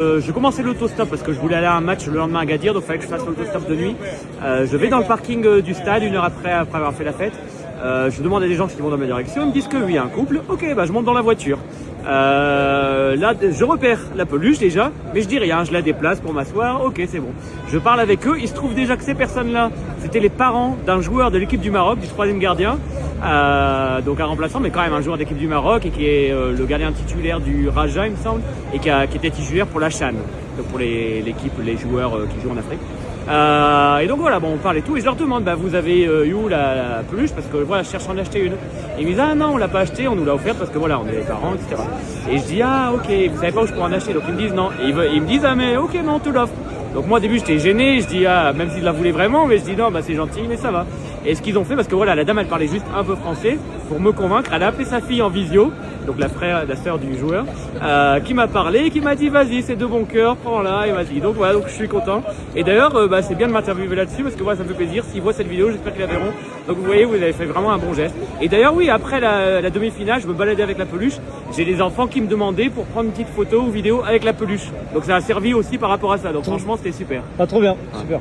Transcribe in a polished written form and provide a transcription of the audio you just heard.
Je commençais l'autostop parce que je voulais aller à un match le lendemain à Gadir, donc il fallait que je fasse l'autostop de nuit. Je vais dans le parking du stade une heure après avoir fait la fête. Je demande à des gens qui vont dans ma direction, ils me disent que oui, un couple. Ok, bah je monte dans la voiture. Là, je repère la peluche déjà, mais je dis rien, je la déplace pour m'asseoir. Ok, c'est bon. Je parle avec eux. Il se trouve déjà que ces personnes-là, c'était les parents d'un joueur de l'équipe du Maroc, du troisième gardien. Donc un remplaçant, mais quand même un joueur d'équipe du Maroc et qui est le gardien titulaire du Raja, il me semble, et qui était titulaire pour la CHAN, donc pour l'équipe, les joueurs qui jouent en Afrique. Et donc voilà, bon, on parle et tout, et je leur demande, bah, vous avez eu où la peluche, parce que voilà, je cherche à en acheter une. Et ils me disent, ah non, on l'a pas acheté, on nous l'a offerte parce que voilà, on est les parents, etc. Et je dis, ah ok, vous savez pas où je pourrais en acheter, donc ils me disent non. Et ils me disent, ah mais ok, non, on te l'offre. Donc moi au début j'étais gêné, je dis ah même s'ils la voulaient vraiment, mais je dis non bah c'est gentil mais ça va. Et ce qu'ils ont fait, parce que voilà, la dame elle parlait juste un peu français, pour me convaincre, elle a appelé sa fille en visio, donc la sœur du joueur, qui m'a parlé et qui m'a dit vas-y c'est de bon cœur, prends-la et vas-y. Donc voilà, donc je suis content. Et d'ailleurs bah, c'est bien de m'interviewer là-dessus parce que voilà, ça me fait plaisir. S'ils voient cette vidéo, j'espère qu'ils la verront. Donc vous voyez, vous avez fait vraiment un bon geste. Et d'ailleurs oui, après la demi-finale, je me baladais avec la peluche. J'ai des enfants qui me demandaient pour prendre une petite photo ou vidéo avec la peluche. Donc ça a servi aussi par rapport à ça. Donc franchement c'était super. Pas trop bien, super.